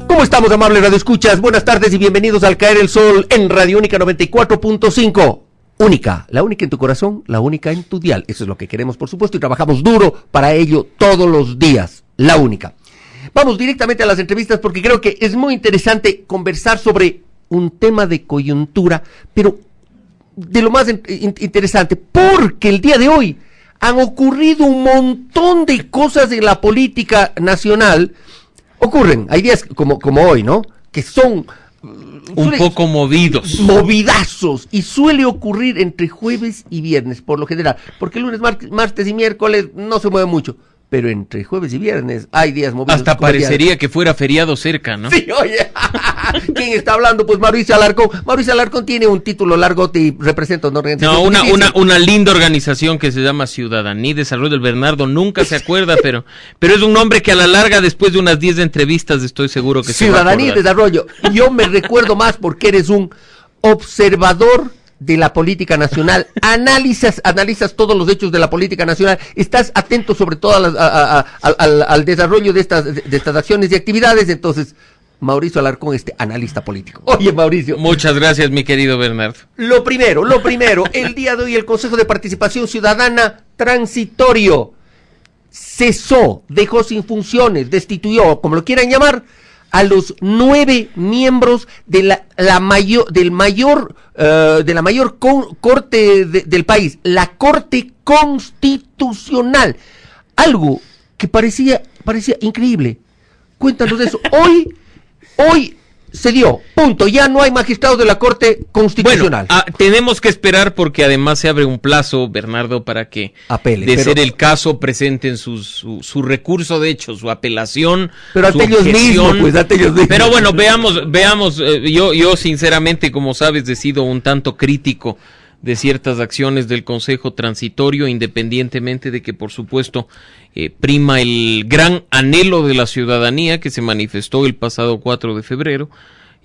¿Cómo estamos, amables radioescuchas? Buenas tardes y bienvenidos al Caer el Sol en Radio Única 94.5. Única, la única en tu corazón, la única en tu dial. Eso es lo que queremos, por supuesto, y trabajamos duro para ello todos los días. La única. Vamos directamente a las entrevistas porque creo que es muy interesante conversar sobre un tema de coyuntura, pero de lo más interesante, porque el día de hoy han ocurrido un montón de cosas en la política nacional. Ocurren, hay días como hoy, ¿no? Que son un poco movidos. Movidazos. Y suele ocurrir entre jueves y viernes, por lo general. Porque lunes, martes y miércoles no se mueve mucho. Pero entre jueves y viernes hay días movidos. Hasta parecería que fuera feriado cerca, ¿no? Sí, oye. ¿Quién está hablando? Pues Mauricio Alarcón. Mauricio Alarcón tiene un título largote y representa una organización. No, una linda organización que se llama Ciudadanía y Desarrollo. El Bernardo nunca se acuerda, pero es un nombre que a la larga, después de unas 10 entrevistas, estoy seguro que Ciudadanía y Desarrollo. Yo me recuerdo más porque eres un observador de la política nacional, analizas todos los hechos de la política nacional, estás atento sobre todo al desarrollo de estas acciones y actividades. Entonces, Mauricio Alarcón, analista político. Oye, Mauricio. Muchas gracias, mi querido Bernardo. Lo primero, el día de hoy el Consejo de Participación Ciudadana transitorio cesó, dejó sin funciones, destituyó, como lo quieran llamar, a los 9 miembros de la mayor corte del país, la Corte Constitucional. Algo que parecía increíble. Cuéntanos de eso. Hoy se dio, punto, ya no hay magistrados de la Corte Constitucional. Bueno, tenemos que esperar porque además se abre un plazo, Bernardo, para que apele, ser el caso presenten su recurso, de hecho, su apelación, pero ante ellos mismos. Pero bueno, veamos, yo sinceramente, como sabes, he sido un tanto crítico de ciertas acciones del Consejo Transitorio, independientemente de que, por supuesto, prima el gran anhelo de la ciudadanía que se manifestó el pasado 4 de febrero,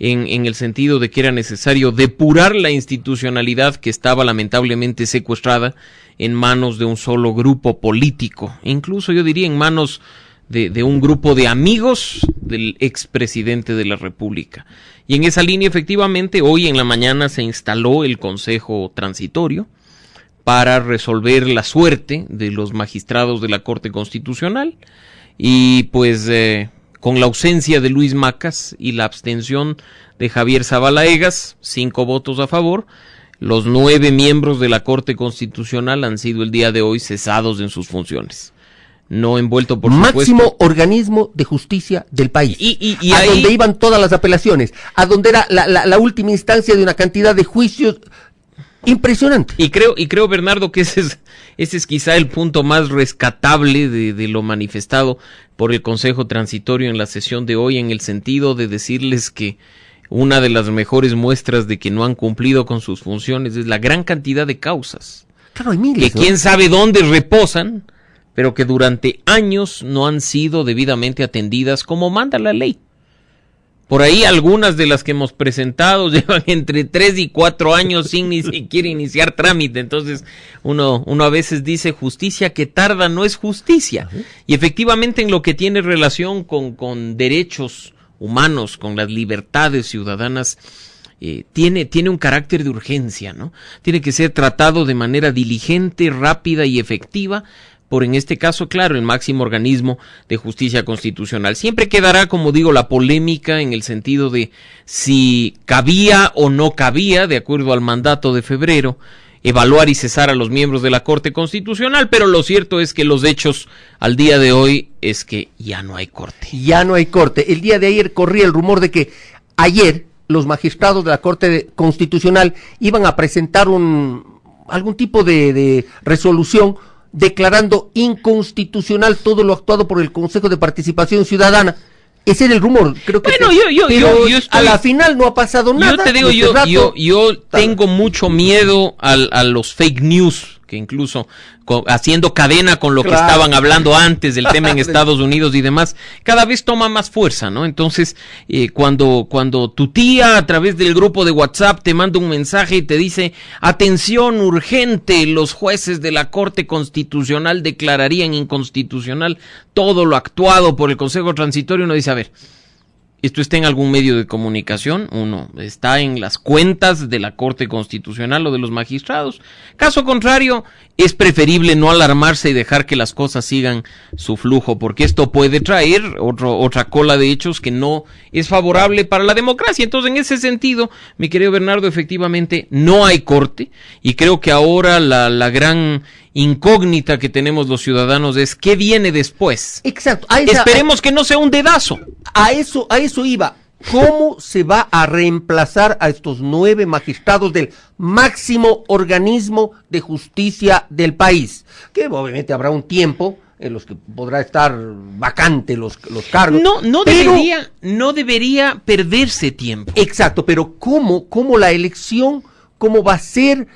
en el sentido de que era necesario depurar la institucionalidad que estaba lamentablemente secuestrada en manos de un solo grupo político, incluso yo diría en manos de un grupo de amigos del expresidente de la República. Y en esa línea, efectivamente, hoy en la mañana se instaló el Consejo Transitorio para resolver la suerte de los magistrados de la Corte Constitucional y pues con la ausencia de Luis Macas y la abstención de Javier Zavala Egas, 5 votos a favor, los 9 miembros de la Corte Constitucional han sido el día de hoy cesados en sus funciones. No envuelto, por supuesto. Máximo organismo de justicia del país. Y a ahí, donde iban todas las apelaciones, a donde era la última instancia de una cantidad de juicios impresionante. Y creo, Bernardo, que ese es quizá el punto más rescatable de lo manifestado por el Consejo Transitorio en la sesión de hoy, en el sentido de decirles que una de las mejores muestras de que no han cumplido con sus funciones es la gran cantidad de causas. Claro, hay miles, que quién sabe dónde reposan, pero que durante años no han sido debidamente atendidas como manda la ley. Por ahí algunas de las que hemos presentado llevan entre 3 y 4 años sin ni siquiera iniciar trámite. Entonces uno a veces dice justicia que tarda no es justicia. Y efectivamente en lo que tiene relación con derechos humanos, con las libertades ciudadanas, tiene un carácter de urgencia, ¿no? Tiene que ser tratado de manera diligente, rápida y efectiva, por en este caso, claro, el máximo organismo de justicia constitucional. Siempre quedará, como digo, la polémica en el sentido de si cabía o no cabía, de acuerdo al mandato de febrero, evaluar y cesar a los miembros de la Corte Constitucional, pero lo cierto es que los hechos al día de hoy es que ya no hay corte. Ya no hay corte. El día de ayer corría el rumor de que ayer los magistrados de la Corte Constitucional iban a presentar algún tipo de resolución declarando inconstitucional todo lo actuado por el Consejo de Participación Ciudadana. Ese era el rumor, creo que. Bueno, yo estoy, a la final no ha pasado nada. Yo te digo, yo tengo mucho miedo a los fake news, que incluso haciendo cadena con lo que estaban hablando antes del tema en Estados Unidos y demás, cada vez toma más fuerza, ¿no? Entonces, cuando tu tía a través del grupo de WhatsApp te manda un mensaje y te dice, atención urgente, los jueces de la Corte Constitucional declararían inconstitucional todo lo actuado por el Consejo Transitorio, uno dice, a ver, esto está en algún medio de comunicación, uno, está en las cuentas de la Corte Constitucional o de los magistrados. Caso contrario, es preferible no alarmarse y dejar que las cosas sigan su flujo, porque esto puede traer otra cola de hechos que no es favorable para la democracia. Entonces, en ese sentido, mi querido Bernardo, efectivamente no hay corte, y creo que ahora la gran incógnita que tenemos los ciudadanos es ¿qué viene después? Exacto. Esperemos que no sea un dedazo. A eso iba. ¿Cómo se va a reemplazar a estos 9 magistrados del máximo organismo de justicia del país? Que obviamente habrá un tiempo en los que podrá estar vacante los cargos. No debería perderse tiempo. Exacto, pero ¿cómo la elección, cómo va a ser?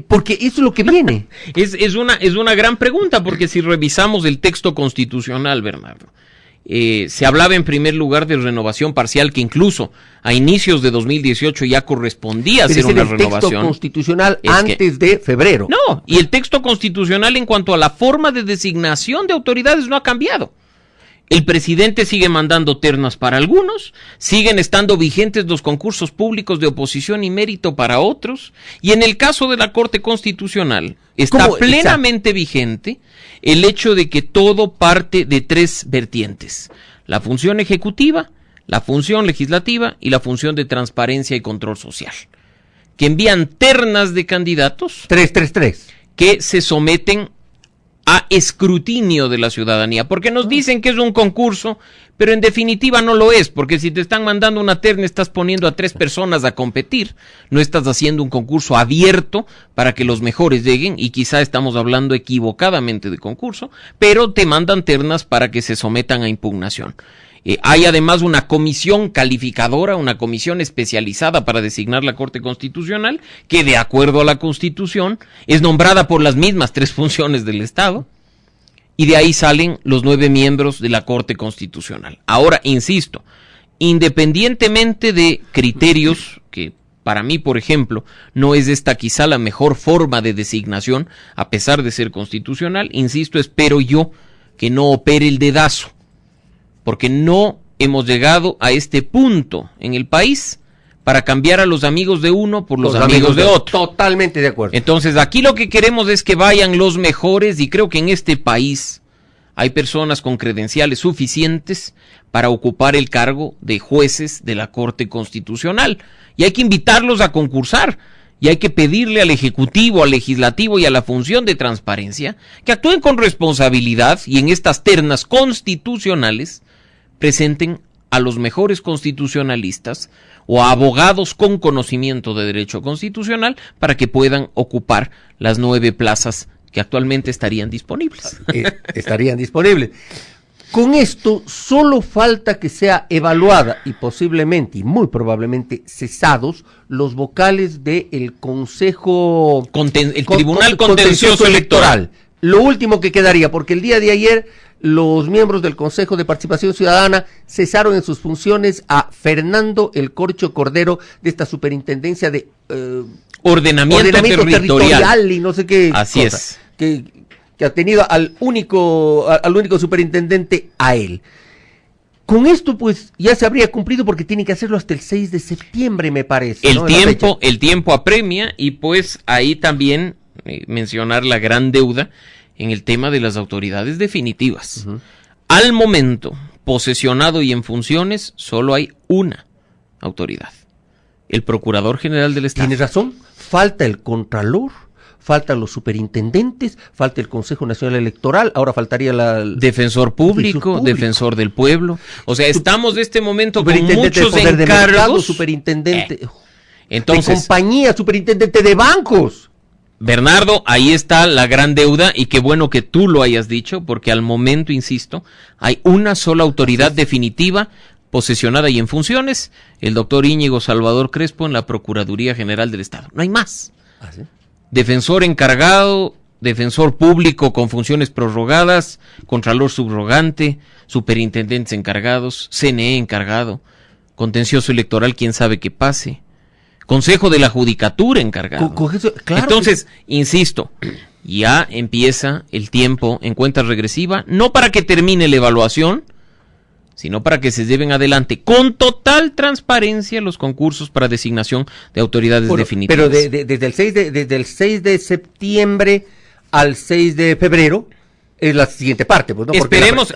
Porque eso es lo que viene. Es una gran pregunta, porque si revisamos el texto constitucional, Bernardo, se hablaba en primer lugar de renovación parcial, que incluso a inicios de 2018 ya correspondía hacer una renovación. El texto constitucional antes de febrero. No, y el texto constitucional en cuanto a la forma de designación de autoridades no ha cambiado. El presidente sigue mandando ternas para algunos, siguen estando vigentes los concursos públicos de oposición y mérito para otros, y en el caso de la Corte Constitucional está plenamente vigente el hecho de que todo parte de 3 vertientes: la función ejecutiva, la función legislativa y la función de transparencia y control social, que envían ternas de candidatos 333 que se someten a escrutinio de la ciudadanía, porque nos dicen que es un concurso, pero en definitiva no lo es, porque si te están mandando una terna estás poniendo a 3 personas a competir, no estás haciendo un concurso abierto para que los mejores lleguen, y quizá estamos hablando equivocadamente de concurso, pero te mandan ternas para que se sometan a impugnación. Hay además una comisión calificadora, una comisión especializada para designar la Corte Constitucional, que de acuerdo a la Constitución es nombrada por las mismas 3 funciones del Estado, y de ahí salen los 9 miembros de la Corte Constitucional. Ahora, insisto, independientemente de criterios que para mí, por ejemplo, no es esta quizá la mejor forma de designación, a pesar de ser constitucional, insisto, espero yo que no opere el dedazo, porque no hemos llegado a este punto en el país para cambiar a los amigos de uno por los amigos de otro. Totalmente de acuerdo. Entonces, aquí lo que queremos es que vayan los mejores, y creo que en este país hay personas con credenciales suficientes para ocupar el cargo de jueces de la Corte Constitucional, y hay que invitarlos a concursar. Y hay que pedirle al Ejecutivo, al Legislativo y a la función de transparencia que actúen con responsabilidad, y en estas ternas constitucionales presenten a los mejores constitucionalistas o a abogados con conocimiento de derecho constitucional para que puedan ocupar las 9 plazas que actualmente estarían disponibles. Estarían disponibles. Con esto solo falta que sea evaluada y posiblemente y muy probablemente cesados los vocales del Consejo... el Tribunal Contencioso Electoral. Lo último que quedaría, porque el día de ayer los miembros del Consejo de Participación Ciudadana cesaron en sus funciones a Fernando El Corcho Cordero, de esta superintendencia de ordenamiento territorial y no sé qué. Así cosa, es. Que ha tenido al único superintendente a él. Con esto, pues, ya se habría cumplido, porque tiene que hacerlo hasta el 6 de septiembre, me parece. El tiempo apremia, y pues ahí también mencionar la gran deuda en el tema de las autoridades definitivas. Uh-huh. Al momento, posesionado y en funciones, solo hay una autoridad: el Procurador General del Estado. Tienes razón, falta el Contralor, faltan los superintendentes, falta el Consejo Nacional Electoral, ahora faltaría Defensor Público, Defensor del Pueblo. O sea, estamos en este momento con muchos encargos. De mercado, superintendente entonces, de compañía, superintendente de bancos. Bernardo, ahí está la gran deuda, y qué bueno que tú lo hayas dicho, porque al momento, insisto, hay una sola autoridad definitiva, posesionada y en funciones: el doctor Íñigo Salvador Crespo en la Procuraduría General del Estado. No hay más. ¿Ah, sí? Defensor encargado, defensor público con funciones prorrogadas, contralor subrogante, superintendentes encargados, CNE encargado, contencioso electoral, quién sabe qué pase, Consejo de la Judicatura encargado. Claro. Entonces, insisto, ya empieza el tiempo en cuenta regresiva, no para que termine la evaluación, sino para que se lleven adelante con total transparencia los concursos para designación de autoridades definitivas. Pero desde el 6 de septiembre al 6 de febrero es la siguiente parte, pues, ¿no? Esperemos,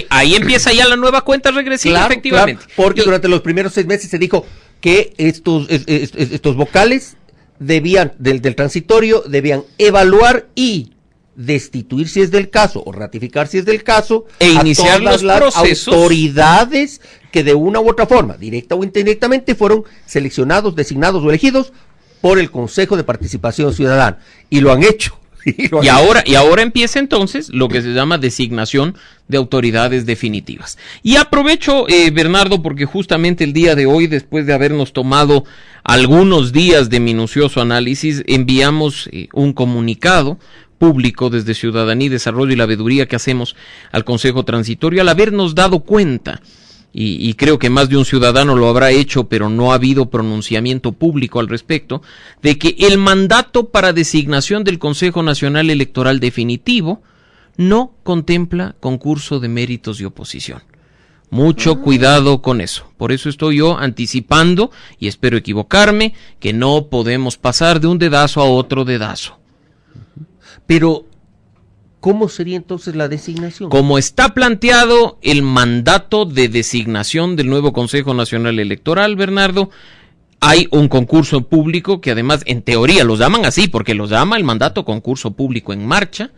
ahí empieza ya la nueva cuenta regresiva, claro, efectivamente. Claro, porque durante los primeros 6 meses se dijo que estos vocales debían, del transitorio, debían evaluar y destituir si es del caso, o ratificar si es del caso, e iniciar todas los procesos. Autoridades que de una u otra forma, directa o indirectamente, fueron seleccionados, designados o elegidos por el Consejo de Participación Ciudadana. Y lo han hecho. Y ahora empieza entonces lo que se llama designación de autoridades definitivas. Y aprovecho, Bernardo, porque justamente el día de hoy, después de habernos tomado algunos días de minucioso análisis, enviamos un comunicado público desde Ciudadanía y Desarrollo y la veeduría que hacemos al Consejo Transitorio, al habernos dado cuenta, y creo que más de un ciudadano lo habrá hecho, pero no ha habido pronunciamiento público al respecto, de que el mandato para designación del Consejo Nacional Electoral definitivo no contempla concurso de méritos y oposición. Mucho cuidado con eso. Por eso estoy yo anticipando, y espero equivocarme, que no podemos pasar de un dedazo a otro dedazo. Pero, ¿cómo sería entonces la designación? Como está planteado el mandato de designación del nuevo Consejo Nacional Electoral, Bernardo, hay un concurso público que además, en teoría, los llaman así, porque los llama el mandato concurso público en marcha,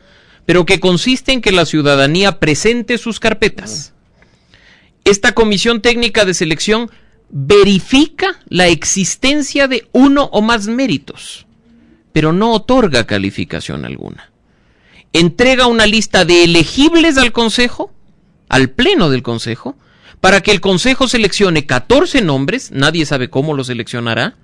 pero que consiste en que la ciudadanía presente sus carpetas. Esta comisión técnica de selección verifica la existencia de uno o más méritos, pero no otorga calificación alguna. Entrega una lista de elegibles al Consejo, al Pleno del Consejo, para que el Consejo seleccione 14 nombres, nadie sabe cómo los seleccionará,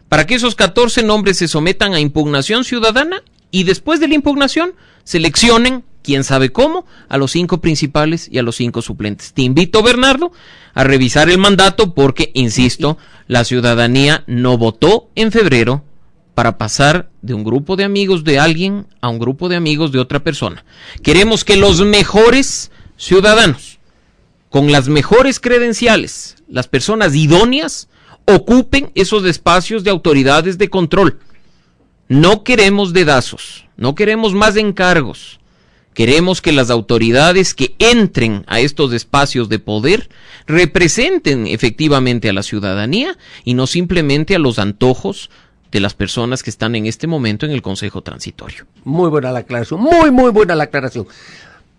para que esos 14 nombres se sometan a impugnación ciudadana y después de la impugnación seleccionen, quién sabe cómo, a los 5 principales y a los 5 suplentes. Te invito, Bernardo, a revisar el mandato porque, insisto, la ciudadanía no votó en febrero para pasar de un grupo de amigos de alguien a un grupo de amigos de otra persona. Queremos que los mejores ciudadanos, con las mejores credenciales, las personas idóneas, ocupen esos espacios de autoridades de control. No queremos dedazos, no queremos más encargos. Queremos que las autoridades que entren a estos espacios de poder representen efectivamente a la ciudadanía y no simplemente a los antojos de las personas que están en este momento en el Consejo Transitorio. Muy buena la aclaración, muy buena la aclaración.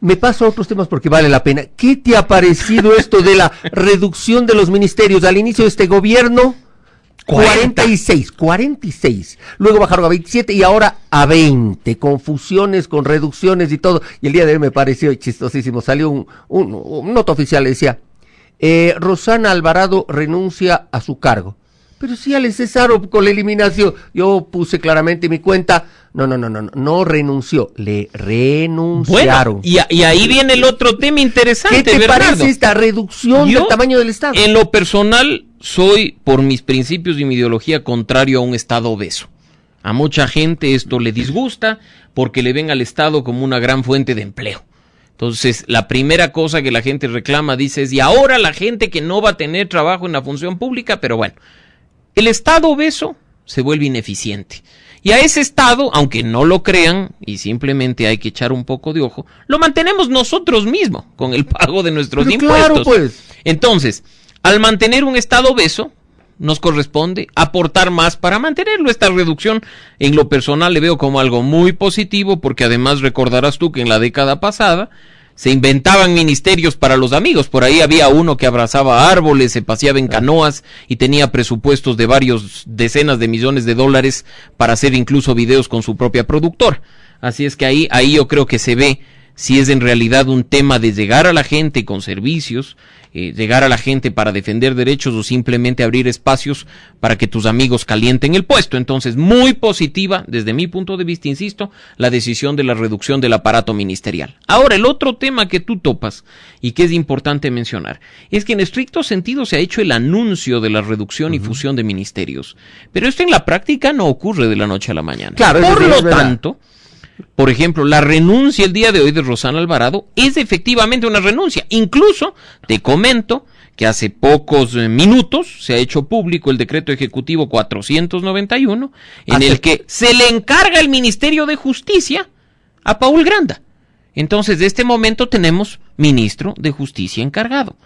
Me paso a otros temas porque vale la pena. ¿Qué te ha parecido esto de la reducción de los ministerios al inicio de este gobierno? 46. Luego bajaron a 27 y ahora a 20. Confusiones con reducciones y todo. Y el día de hoy me pareció chistosísimo. Salió un nota oficial, decía, Rosana Alvarado renuncia a su cargo. Pero si ya le cesaron con la eliminación. Yo puse claramente en mi cuenta, no renunció, le renunciaron. Bueno, y ahí viene el otro tema interesante, ¿qué te Bernardo? parece esta reducción del tamaño del Estado? En lo personal, soy, por mis principios y mi ideología, contrario a un Estado obeso. A mucha gente esto le disgusta porque le ven al Estado como una gran fuente de empleo. Entonces, la primera cosa que la gente reclama, dice, es, y ahora la gente que no va a tener trabajo en la función pública, pero bueno, el Estado obeso se vuelve ineficiente. Y a ese Estado, aunque no lo crean, y simplemente hay que echar un poco de ojo, lo mantenemos nosotros mismos, con el pago de nuestros impuestos. Claro, pues. Entonces, al mantener un Estado obeso, nos corresponde aportar más para mantenerlo. Esta reducción, en lo personal, le veo como algo muy positivo, porque además recordarás tú que en la década pasada se inventaban ministerios para los amigos. Por ahí había uno que abrazaba árboles, se paseaba en canoas y tenía presupuestos de varios decenas de millones de dólares para hacer incluso videos con su propia productora. Así es que ahí yo creo que se ve si es en realidad un tema de llegar a la gente con servicios, llegar a la gente para defender derechos o simplemente abrir espacios para que tus amigos calienten el puesto. Entonces, muy positiva, desde mi punto de vista, insisto, la decisión de la reducción del aparato ministerial. Ahora, el otro tema que tú topas y que es importante mencionar es que en estricto sentido se ha hecho el anuncio de la reducción y fusión de ministerios, pero esto en la práctica no ocurre de la noche a la mañana. Claro, por lo tanto, Por ejemplo, la renuncia el día de hoy de Rosana Alvarado es efectivamente una renuncia. Incluso, te comento que hace pocos minutos se ha hecho público el decreto ejecutivo 491, en el que se le encarga el Ministerio de Justicia a Paul Granda. Entonces, de este momento tenemos ministro de Justicia encargado,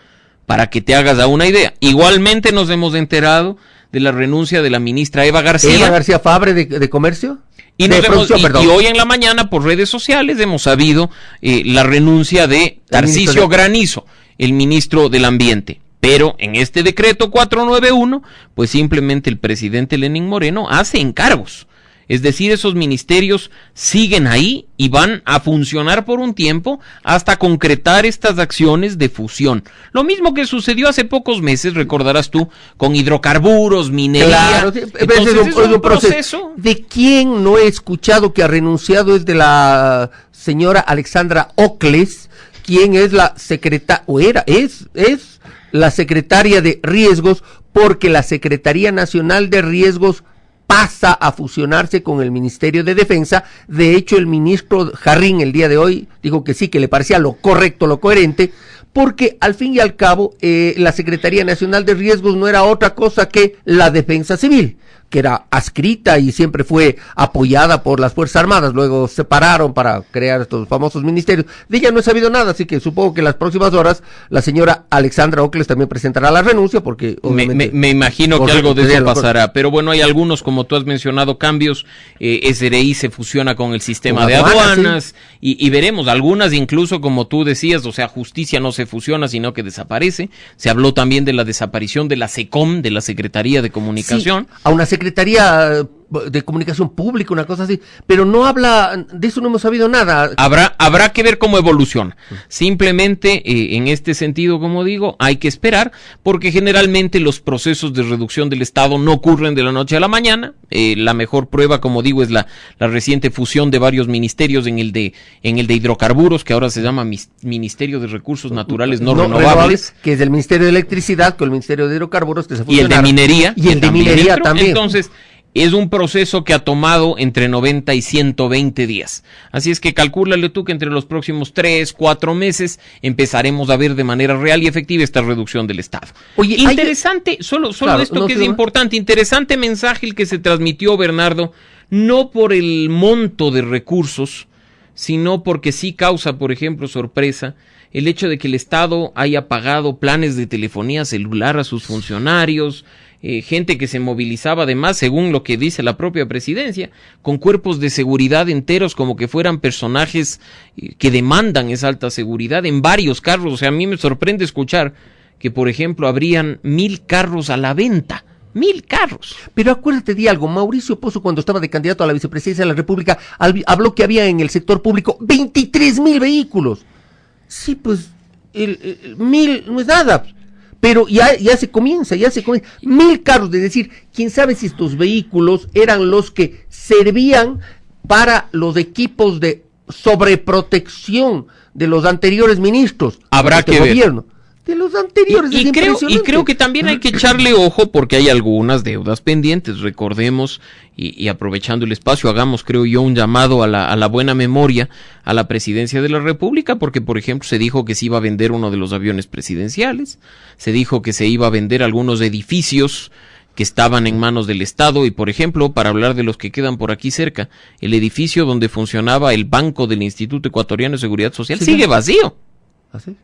para que te hagas una idea. Igualmente nos hemos enterado de la renuncia de la ministra Eva García. ¿Eva García Fabre de Comercio? Y hoy en la mañana por redes sociales hemos sabido la renuncia de Tarcisio Granizo, el ministro del Ambiente. Pero en este decreto 491, pues simplemente el presidente Lenín Moreno hace encargos. Es decir, esos ministerios siguen ahí y van a funcionar por un tiempo hasta concretar estas acciones de fusión. Lo mismo que sucedió hace pocos meses, recordarás tú, con hidrocarburos, minería. Claro, entonces, es un proceso. ¿De quién no he escuchado que ha renunciado? Es de la señora Alexandra Ocles, quien es la secretaria, o era, es la secretaria de Riesgos, porque la Secretaría Nacional de Riesgos pasa a fusionarse con el Ministerio de Defensa. De hecho, el ministro Jarrín el día de hoy dijo que sí, que le parecía lo correcto, lo coherente, porque al fin y al cabo la Secretaría Nacional de Riesgos no era otra cosa que la Defensa Civil, que era adscrita y siempre fue apoyada por las Fuerzas Armadas. Luego se separaron para crear estos famosos ministerios. De ella no he sabido nada, así que supongo que en las próximas horas la señora Alexandra Ocles también presentará la renuncia, porque me imagino que algo de eso pasará. Pero bueno, hay algunos, como tú has mencionado, cambios. SRI se fusiona con el sistema de aduanas, sí. y veremos algunas, incluso como tú decías, o sea, Justicia no se fusiona, sino que desaparece. Se habló también de la desaparición de la SECOM, de la Secretaría de Comunicación. Sí, a una Secretaría de Comunicación Pública, una cosa así, pero no habla, de eso no hemos sabido nada. Habrá que ver cómo evoluciona. Simplemente, en este sentido, como digo, hay que esperar, porque generalmente los procesos de reducción del Estado no ocurren de la noche a la mañana. La mejor prueba, como digo, es la reciente fusión de varios ministerios en el de hidrocarburos, que ahora se llama Ministerio de Recursos Naturales no Renovables, que es el Ministerio de Electricidad con el Ministerio de Hidrocarburos, que se fusionaron. Y el de Minería. Y el de Minería también. Entonces, es un proceso que ha tomado entre 90 y 120 días. Así es que calcúlale tú que entre los próximos 3, 4 meses empezaremos a ver de manera real y efectiva esta reducción del Estado. Oye, interesante, solo claro, esto que es importante, interesante mensaje el que se transmitió, Bernardo, no por el monto de recursos, sino porque sí causa, por ejemplo, sorpresa el hecho de que el Estado haya pagado planes de telefonía celular a sus funcionarios, gente que se movilizaba además, según lo que dice la propia presidencia, con cuerpos de seguridad enteros como que fueran personajes que demandan esa alta seguridad en varios carros. O sea, a mí me sorprende escuchar que, por ejemplo, habrían 1,000 carros a la venta. 1,000 carros. Pero acuérdate de algo, Mauricio Pozo, cuando estaba de candidato a la vicepresidencia de la República, habló que había en el sector público 23,000 vehículos. Sí, pues, 1,000 no es nada. Pero ya se comienza. 1,000 carros, es decir, quién sabe si estos vehículos eran los que servían para los equipos de sobreprotección de los anteriores ministros. Habrá que gobierno. De los anteriores. Y creo que también hay que echarle ojo, porque hay algunas deudas pendientes. Recordemos, y aprovechando el espacio, hagamos, creo yo, un llamado a la buena memoria a la presidencia de la República, porque, por ejemplo, se dijo que se iba a vender uno de los aviones presidenciales, se dijo que se iba a vender algunos edificios que estaban en manos del Estado, y por ejemplo, para hablar de los que quedan por aquí cerca, el edificio donde funcionaba el banco del Instituto Ecuatoriano de Seguridad Social sigue vacío. ¿Así?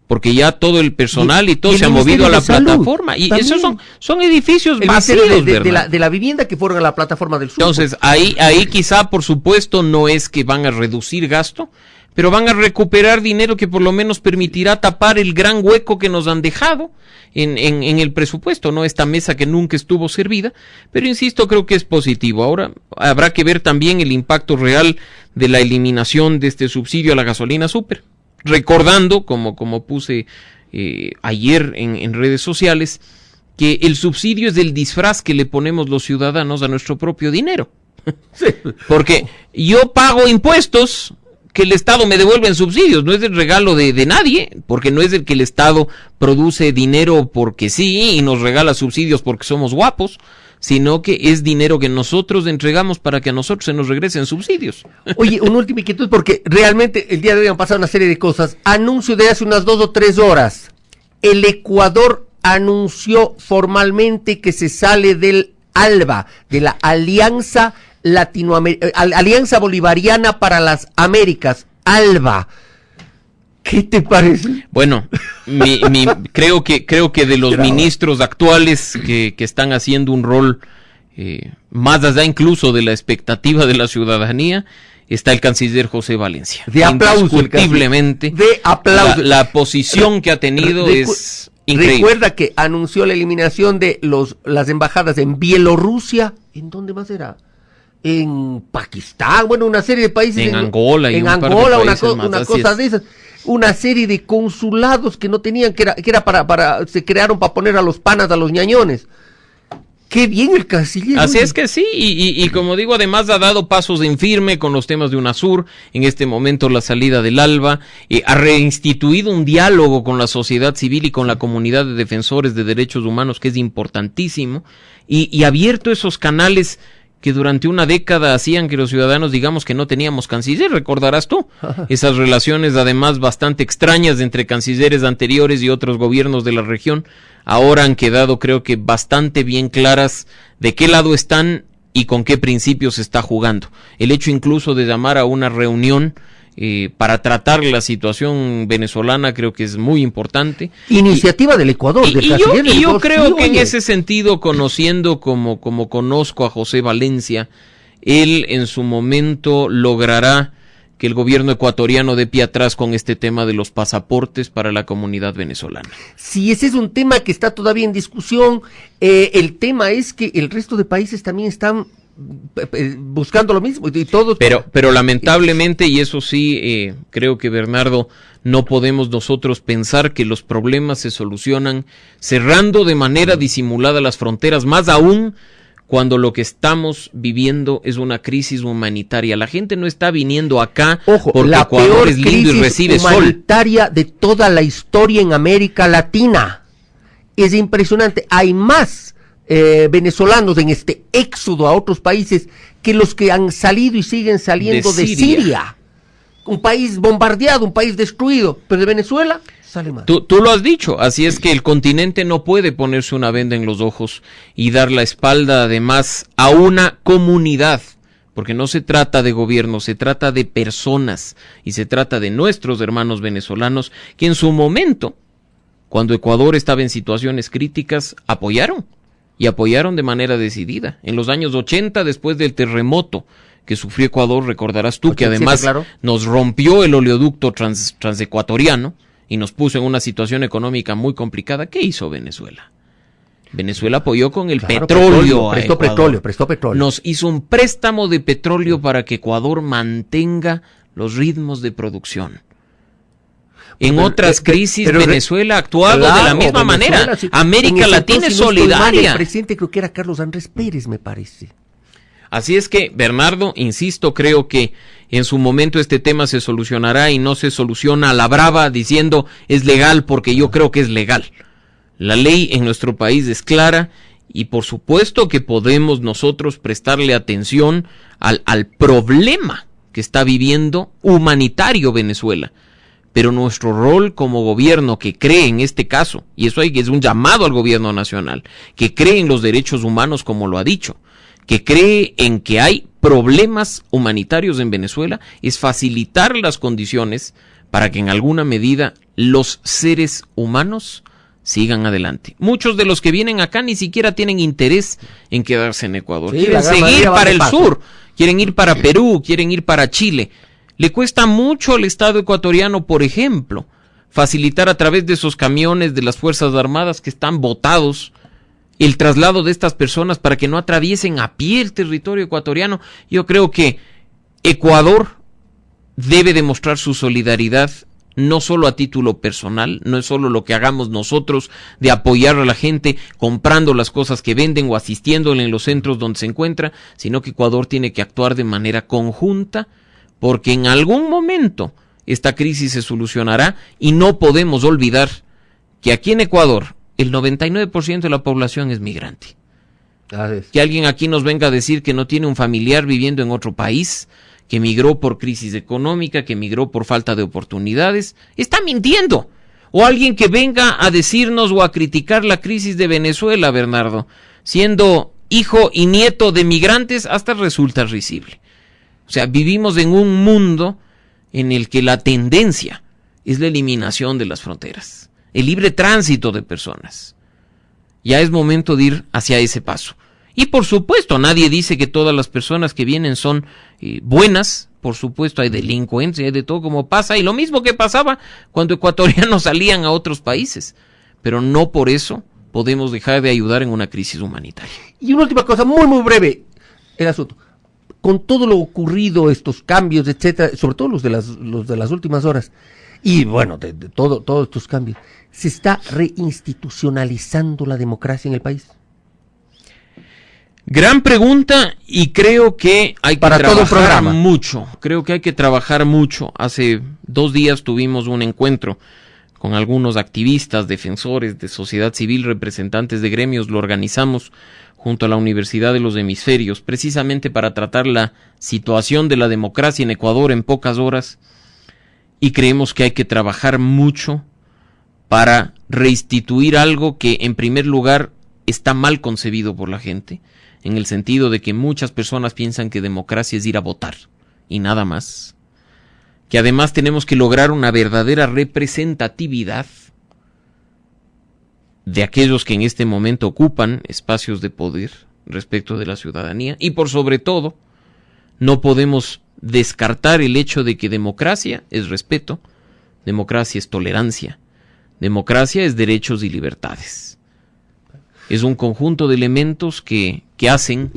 Porque ya todo el personal y todo se ha movido a la plataforma. Y esos son edificios vacíos, de la vivienda que fueron a la plataforma del sur. Entonces, ahí quizá, por supuesto, no es que van a reducir gasto, pero van a recuperar dinero que por lo menos permitirá tapar el gran hueco que nos han dejado en el presupuesto, ¿no? Esta mesa que nunca estuvo servida, pero insisto, creo que es positivo. Ahora habrá que ver también el impacto real de la eliminación de este subsidio a la gasolina súper. Recordando, como puse ayer en redes sociales, que el subsidio es el disfraz que le ponemos los ciudadanos a nuestro propio dinero. Sí. Porque yo pago impuestos que el Estado me devuelva en subsidios, no es el regalo de nadie, porque no es el que el Estado produce dinero porque sí y nos regala subsidios porque somos guapos, sino que es dinero que nosotros entregamos para que a nosotros se nos regresen subsidios. Oye, una última inquietud, porque realmente el día de hoy han pasado una serie de cosas. Anuncio de hace unas 2 o 3 horas. El Ecuador anunció formalmente que se sale del ALBA, de la Alianza Alianza Bolivariana para las Américas, ALBA. ¿Qué te parece? Bueno, creo que de los ministros actuales que están haciendo un rol más allá incluso de la expectativa de la ciudadanía, está el canciller José Valencia. De aplauso. Indiscutiblemente. De aplauso. La posición que ha tenido es increíble. Recuerda que anunció la eliminación de las embajadas en Bielorrusia. ¿En dónde más era? En Pakistán, bueno, una serie de países. En Angola y en un Angola, par de países una cosa de esas. Una serie de consulados que no tenían, que era se crearon para poner a los panas, a los ñañones. Qué bien el canciller. Así es que sí, y como digo, además ha dado pasos en firme con los temas de UNASUR, en este momento la salida del ALBA, ha reinstituido un diálogo con la sociedad civil y con la comunidad de defensores de derechos humanos, que es importantísimo, y ha abierto esos canales que durante una década hacían que los ciudadanos digamos que no teníamos canciller, recordarás tú, esas relaciones además bastante extrañas entre cancilleres anteriores y otros gobiernos de la región, ahora han quedado creo que bastante bien claras de qué lado están y con qué principios se está jugando. El hecho incluso de llamar a una reunión para tratar la situación venezolana creo que es muy importante. Iniciativa del Ecuador, del canciller del Ecuador. Yo creo sí, que en ese sentido, conociendo como conozco a José Valencia, él en su momento logrará que el gobierno ecuatoriano dé pie atrás con este tema de los pasaportes para la comunidad venezolana. Sí, ese es un tema que está todavía en discusión. El tema es que el resto de países también están buscando lo mismo y todos, pero lamentablemente, y eso sí creo que Bernardo, no podemos nosotros pensar que los problemas se solucionan cerrando de manera disimulada las fronteras, más aún cuando lo que estamos viviendo es una crisis humanitaria. La gente no está viniendo acá porque la Ecuador peor es lindo y recibe sol. Humanitaria de toda la historia en América Latina. Es impresionante. Hay más venezolanos en este éxodo a otros países que los que han salido y siguen saliendo de Siria. Un país bombardeado, un país destruido, pero de Venezuela sale más. Tú lo has dicho, así es que el continente no puede ponerse una venda en los ojos y dar la espalda además a una comunidad, porque no se trata de gobierno, se trata de personas y se trata de nuestros hermanos venezolanos que en su momento, cuando Ecuador estaba en situaciones críticas, apoyaron. Y apoyaron de manera decidida. En los años 80, después del terremoto que sufrió Ecuador, recordarás tú que además claro, nos rompió el oleoducto transecuatoriano y nos puso en una situación económica muy complicada. ¿Qué hizo Venezuela? Venezuela apoyó con el petróleo. Prestó petróleo. Nos hizo un préstamo de petróleo para que Ecuador mantenga los ritmos de producción. En otras crisis Venezuela ha actuado de la misma manera. Sí. América Latina es solidaria. El presidente creo que era Carlos Andrés Pérez, me parece. Así es que, Bernardo, insisto, creo que en su momento este tema se solucionará y no se soluciona a la brava diciendo es legal porque yo creo que es legal. La ley en nuestro país es clara y por supuesto que podemos nosotros prestarle atención al problema que está viviendo humanitario Venezuela. Pero nuestro rol como gobierno que cree en este caso, y eso es un llamado al gobierno nacional, que cree en los derechos humanos como lo ha dicho, que cree en que hay problemas humanitarios en Venezuela, es facilitar las condiciones para que en alguna medida los seres humanos sigan adelante. Muchos de los que vienen acá ni siquiera tienen interés en quedarse en Ecuador, sí, quieren seguir para el sur, quieren ir para Perú, quieren ir para Chile. Le cuesta mucho al Estado ecuatoriano, por ejemplo, facilitar a través de esos camiones de las Fuerzas Armadas que están botados el traslado de estas personas para que no atraviesen a pie el territorio ecuatoriano. Yo creo que Ecuador debe demostrar su solidaridad no solo a título personal, no es solo lo que hagamos nosotros de apoyar a la gente comprando las cosas que venden o asistiéndole en los centros donde se encuentra, sino que Ecuador tiene que actuar de manera conjunta porque en algún momento esta crisis se solucionará y no podemos olvidar que aquí en Ecuador el 99% de la población es migrante. Que alguien aquí nos venga a decir que no tiene un familiar viviendo en otro país, que migró por crisis económica, que migró por falta de oportunidades, está mintiendo. O alguien que venga a decirnos o a criticar la crisis de Venezuela, Bernardo, siendo hijo y nieto de migrantes, hasta resulta risible. O sea, vivimos en un mundo en el que la tendencia es la eliminación de las fronteras, el libre tránsito de personas. Ya es momento de ir hacia ese paso. Y por supuesto, nadie dice que todas las personas que vienen son buenas. Por supuesto, hay delincuencia, hay de todo como pasa. Y lo mismo que pasaba cuando ecuatorianos salían a otros países. Pero no por eso podemos dejar de ayudar en una crisis humanitaria. Y una última cosa, muy, muy breve, el asunto. Con todo lo ocurrido, estos cambios, etcétera, sobre todo los de las últimas horas, y bueno, de todos estos cambios, ¿se está reinstitucionalizando la democracia en el país? Gran pregunta, y creo que hay que trabajar mucho. Creo que hay que trabajar mucho. Hace 2 días tuvimos un encuentro con algunos activistas, defensores de sociedad civil, representantes de gremios. Lo organizamos junto a la Universidad de los Hemisferios, precisamente para tratar la situación de la democracia en Ecuador en pocas horas. Y creemos que hay que trabajar mucho para reinstituir algo que, en primer lugar, está mal concebido por la gente, en el sentido de que muchas personas piensan que democracia es ir a votar y nada más. Que además tenemos que lograr una verdadera representatividad de aquellos que en este momento ocupan espacios de poder respecto de la ciudadanía. Y por sobre todo, no podemos descartar el hecho de que democracia es respeto, democracia es tolerancia, democracia es derechos y libertades. Es un conjunto de elementos que hacen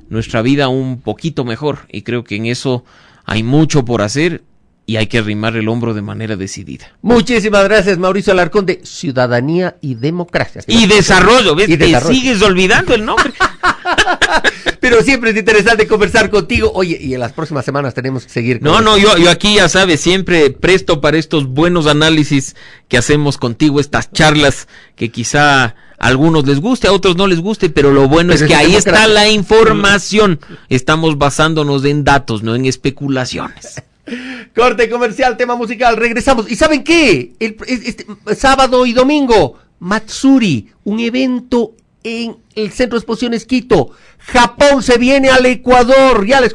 nuestra vida un poquito mejor, y creo que en eso hay mucho por hacer y hay que arrimar el hombro de manera decidida. Muchísimas gracias, Mauricio Alarcón, de Ciudadanía y Democracia. Y Desarrollo, ¿ves? Te sigues olvidando el nombre. Pero siempre es interesante conversar contigo. Oye, y en las próximas semanas tenemos que seguir. Yo aquí, ya sabes, siempre presto para estos buenos análisis que hacemos contigo, estas charlas que quizá a algunos les guste, a otros no les guste, pero lo bueno es que ahí está la información. Estamos basándonos en datos, no en especulaciones. Corte comercial, tema musical, regresamos. ¿Y saben qué? Este sábado y domingo, Matsuri, un evento en el Centro de Exposiciones Quito. Japón se viene al Ecuador. Ya les